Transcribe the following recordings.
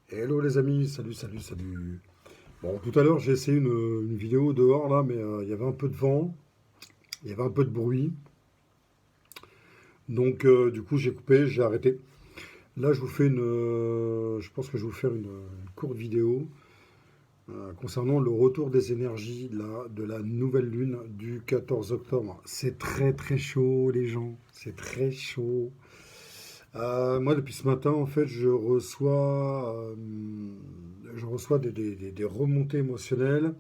Hello les amis, salut, salut, salut. Bon, tout à l'heure j'ai essayé une vidéo dehors là, mais il y avait un peu de vent, il y avait un peu de bruit, donc du coup j'ai coupé, j'ai arrêté. Là je vous fais je pense que je vais vous faire une courte vidéo concernant le retour des énergies là, de la nouvelle lune du 14 octobre. C'est très très chaud les gens, c'est très chaud. Moi, depuis ce matin, en fait, je reçois des remontées émotionnelles.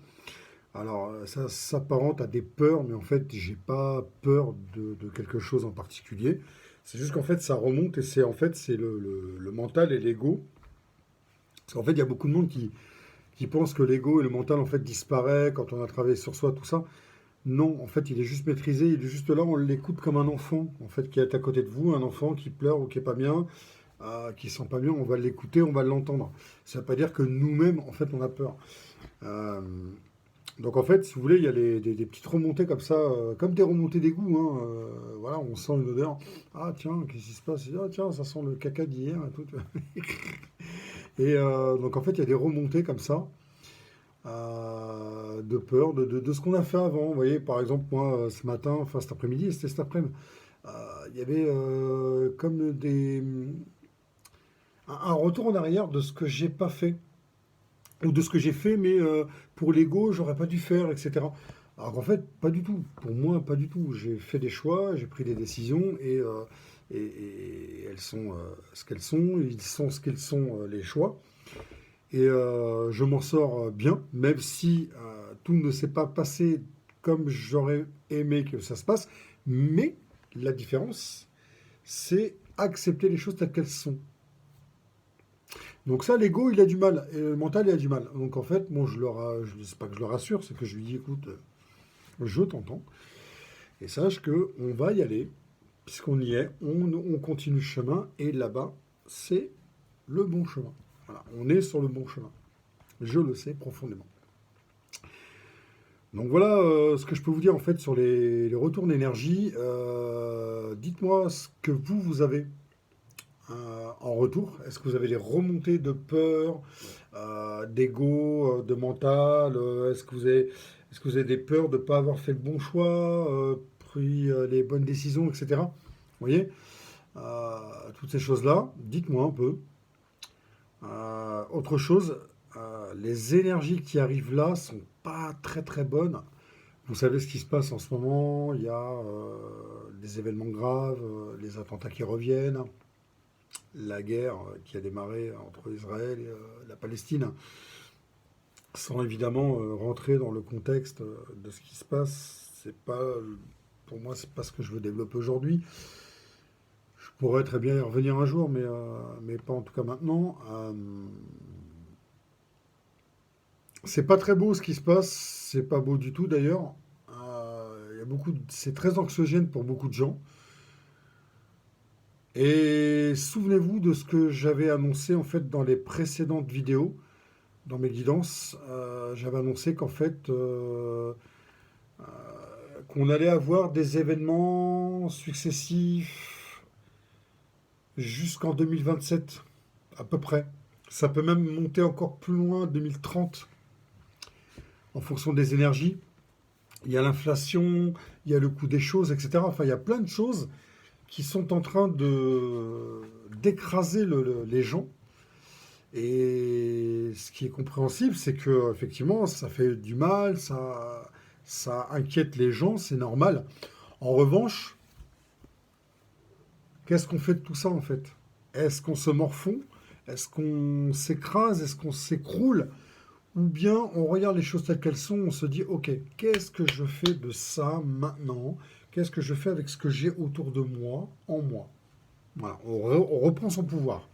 Alors, ça s'apparente à des peurs, mais en fait, j'ai pas peur de quelque chose en particulier. C'est juste qu'en fait, ça remonte et c'est le mental et l'ego. Parce qu'en fait, il y a beaucoup de monde qui pense que l'ego et le mental, en fait, disparaît quand on a travaillé sur soi, tout ça. Non, en fait, il est juste maîtrisé, il est juste là, on l'écoute comme un enfant, en fait, qui est à côté de vous, un enfant qui pleure ou qui est pas bien, qui sent pas bien, on va l'écouter, on va l'entendre. Ça ne veut pas dire que nous-mêmes, en fait, on a peur. Euh, donc, en fait, si vous voulez, il y a des petites remontées comme ça, comme des remontées d'égout. Hein, voilà, on sent une odeur. Ah, tiens, qu'est-ce qui se passe? Ah, tiens, ça sent le caca d'hier et tout. Et donc, en fait, il y a des remontées comme ça, de peur, de ce qu'on a fait avant. Vous voyez, par exemple, moi, ce matin, enfin cet après-midi, c'était cet après-midi, euh, il y avait comme un retour en arrière de ce que j'ai pas fait. Ou de ce que j'ai fait, mais pour l'ego, j'aurais pas dû faire, etc. Alors qu'en fait, pas du tout. Pour moi, pas du tout. J'ai fait des choix, j'ai pris des décisions et elles sont ce qu'elles sont. Ils sont ce qu'ils sont, les choix. Et je m'en sors bien, même si tout ne s'est pas passé comme j'aurais aimé que ça se passe. Mais la différence, c'est accepter les choses telles qu'elles sont. Donc ça, l'ego, il a du mal, et le mental, il a du mal. Donc en fait, moi, c'est pas que je le rassure, c'est que je lui dis, écoute, je t'entends, et sache que on va y aller, puisqu'on y est, on continue le chemin, et là-bas, c'est le bon chemin. Voilà, on est sur le bon chemin. Je le sais profondément. Donc voilà ce que je peux vous dire en fait sur les retours d'énergie. Dites-moi ce que vous avez en retour. Est-ce que vous avez des remontées de peur, d'ego, de mental? Est-ce que vous avez des peurs de ne pas avoir fait le bon choix, pris les bonnes décisions, etc. Vous voyez. Euh, toutes ces choses-là, dites-moi un peu. Autre chose, les énergies qui arrivent là sont pas très très bonnes. Vous savez ce qui se passe en ce moment, il y a des événements graves, les attentats qui reviennent, la guerre qui a démarré entre Israël et la Palestine, sans évidemment rentrer dans le contexte de ce qui se passe. C'est pas, pour moi, c'est pas ce que je veux développer aujourd'hui. Je pourrais très bien y revenir un jour, mais pas en tout cas maintenant. C'est pas très beau ce qui se passe, c'est pas beau du tout d'ailleurs. C'est très anxiogène pour beaucoup de gens. Et souvenez-vous de ce que j'avais annoncé en fait dans les précédentes vidéos, dans mes guidances. J'avais annoncé qu'en fait, qu'on allait avoir des événements successifs jusqu'en 2027, à peu près. Ça peut même monter encore plus loin, 2030, en fonction des énergies. Il y a l'inflation, il y a le coût des choses, etc. Enfin, il y a plein de choses qui sont en train de d'écraser les gens. Et ce qui est compréhensible, c'est que effectivement, ça fait du mal, ça inquiète les gens, c'est normal. En revanche, qu'est-ce qu'on fait de tout ça en fait? Est-ce qu'on se morfond? Est-ce qu'on s'écrase? Est-ce qu'on s'écroule? Ou bien on regarde les choses telles qu'elles sont, on se dit, ok, qu'est-ce que je fais de ça maintenant? Qu'est-ce que je fais avec ce que j'ai autour de moi, en moi? Voilà, on reprend son pouvoir.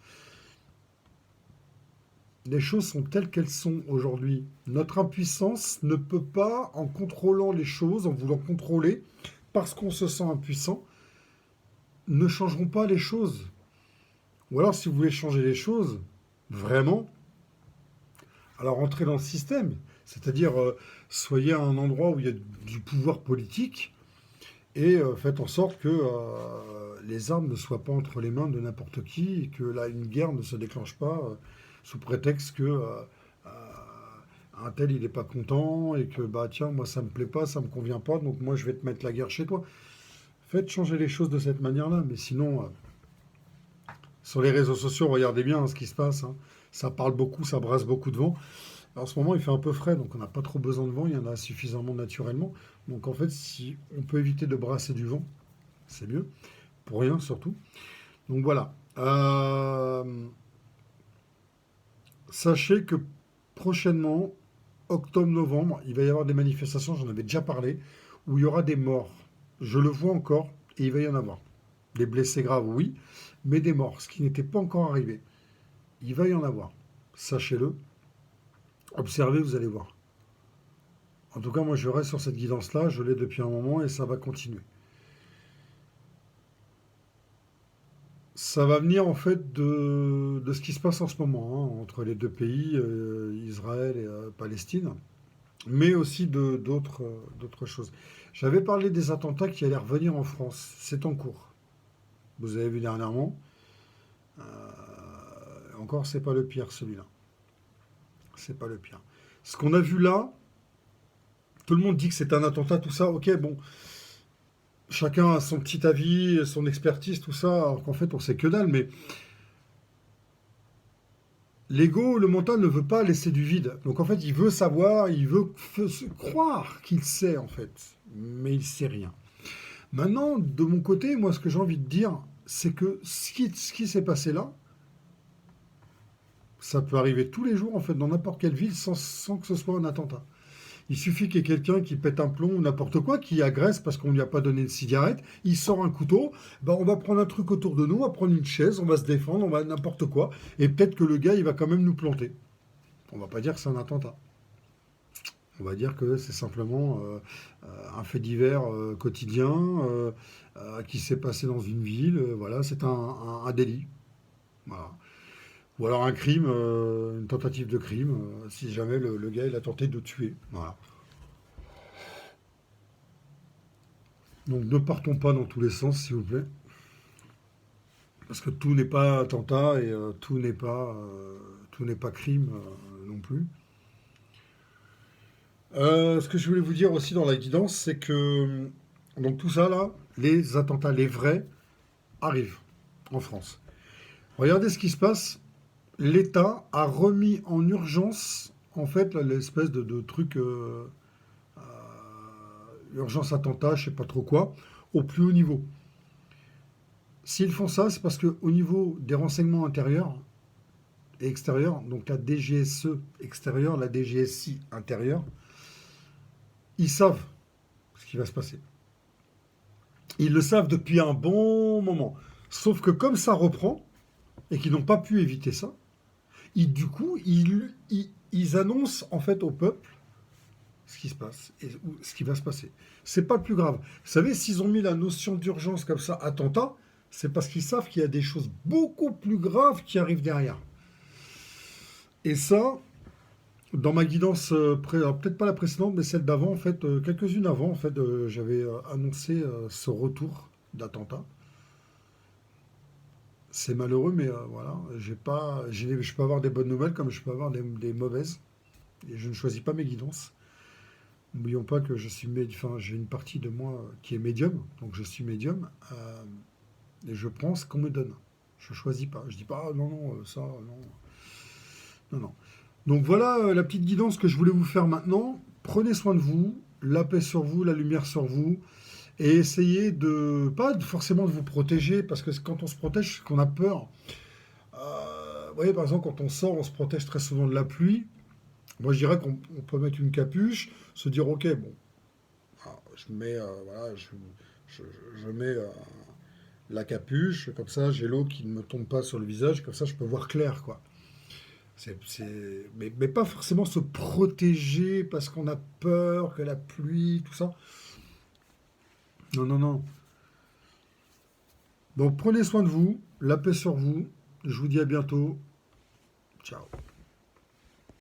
Les choses sont telles qu'elles sont aujourd'hui. Notre impuissance ne peut pas, en contrôlant les choses, en voulant contrôler, parce qu'on se sent impuissant, ne changeront pas les choses. Ou alors, si vous voulez changer les choses, vraiment, alors entrez dans le système. C'est-à-dire, soyez à un endroit où il y a du pouvoir politique et faites en sorte que les armes ne soient pas entre les mains de n'importe qui et que là, une guerre ne se déclenche pas sous prétexte que un tel il n'est pas content et que bah tiens moi ça me plaît pas, ça me convient pas, donc moi je vais te mettre la guerre chez toi. Faites changer les choses de cette manière-là, mais sinon sur les réseaux sociaux regardez bien ce qui se passe, hein. Ça parle beaucoup, ça brasse beaucoup de vent. En ce moment, il fait un peu frais, donc on n'a pas trop besoin de vent, il y en a suffisamment naturellement. Donc en fait, si on peut éviter de brasser du vent, c'est mieux, pour rien surtout. Donc voilà. Sachez que prochainement, octobre-novembre, il va y avoir des manifestations, j'en avais déjà parlé, où il y aura des morts. Je le vois encore, et il va y en avoir. Des blessés graves, oui, mais des morts, ce qui n'était pas encore arrivé. Il va y en avoir. Sachez-le. Observez, vous allez voir. En tout cas, moi, je reste sur cette guidance-là. Je l'ai depuis un moment et ça va continuer. Ça va venir en fait de ce qui se passe en ce moment hein, entre les deux pays, Israël et Palestine, mais aussi d'autres choses. J'avais parlé des attentats qui allaient revenir en France. C'est en cours. Vous avez vu dernièrement. Encore, c'est pas le pire celui-là. C'est pas le pire. Ce qu'on a vu là, tout le monde dit que c'est un attentat, tout ça. Ok, bon, chacun a son petit avis, son expertise, tout ça, alors qu'en fait on sait que dalle, mais l'ego, le mental ne veut pas laisser du vide. Donc en fait il veut savoir, il veut croire qu'il sait en fait, mais il sait rien. Maintenant, de mon côté, moi ce que j'ai envie de dire, c'est que ce qui s'est passé là, ça peut arriver tous les jours en fait dans n'importe quelle ville sans que ce soit un attentat. Il suffit qu'il y ait quelqu'un qui pète un plomb ou n'importe quoi, qui agresse parce qu'on ne lui a pas donné de cigarette, il sort un couteau, ben on va prendre un truc autour de nous, on va prendre une chaise, on va se défendre, on va n'importe quoi, et peut-être que le gars, il va quand même nous planter. On va pas dire que c'est un attentat. On va dire que c'est simplement un fait divers quotidien qui s'est passé dans une ville. Voilà, c'est un délit. Voilà. Ou alors un crime, une tentative de crime, si jamais le gars il a tenté de tuer. Voilà. Donc ne partons pas dans tous les sens, s'il vous plaît, parce que tout n'est pas attentat et tout n'est pas crime non plus. Ce que je voulais vous dire aussi dans la guidance, c'est que donc tout ça là, les attentats, les vrais, arrivent en France. Regardez ce qui se passe. L'État a remis en urgence, en fait, l'espèce de truc euh, urgence attentat, je sais pas trop quoi, au plus haut niveau. S'ils font ça, c'est parce qu'au niveau des renseignements intérieurs et extérieurs, donc la DGSE extérieure, la DGSI intérieure, ils savent ce qui va se passer. Ils le savent depuis un bon moment. Sauf que comme ça reprend, et qu'ils n'ont pas pu éviter ça, du coup, ils annoncent en fait au peuple ce qui se passe et ce qui va se passer. C'est pas le plus grave. Vous savez, s'ils ont mis la notion d'urgence comme ça, attentat, c'est parce qu'ils savent qu'il y a des choses beaucoup plus graves qui arrivent derrière. Et ça, dans ma guidance, alors peut-être pas la précédente, mais celle d'avant, en fait, quelques-unes avant, en fait, j'avais annoncé ce retour d'attentat. C'est malheureux, mais voilà, je peux avoir des bonnes nouvelles comme je peux avoir des mauvaises. Et je ne choisis pas mes guidances. N'oublions pas que enfin, j'ai une partie de moi qui est médium, donc je suis médium, et je prends ce qu'on me donne. Je ne choisis pas. Je dis pas, ah, non, non, ça, non. Non, non. Donc voilà la petite guidance que je voulais vous faire maintenant. Prenez soin de vous, la paix sur vous, la lumière sur vous, et essayez pas forcément de vous protéger, parce que quand on se protège, c'est qu'on a peur. Vous voyez, par exemple, quand on sort, on se protège très souvent de la pluie. Moi, je dirais qu'on peut mettre une capuche, se dire, ok, bon, je mets, voilà, je mets la capuche, comme ça, j'ai l'eau qui ne me tombe pas sur le visage, comme ça, je peux voir clair, quoi. Mais pas forcément se protéger parce qu'on a peur que la pluie, tout ça. Non, non, non. Donc prenez soin de vous, la paix sur vous. Je vous dis à bientôt. Ciao.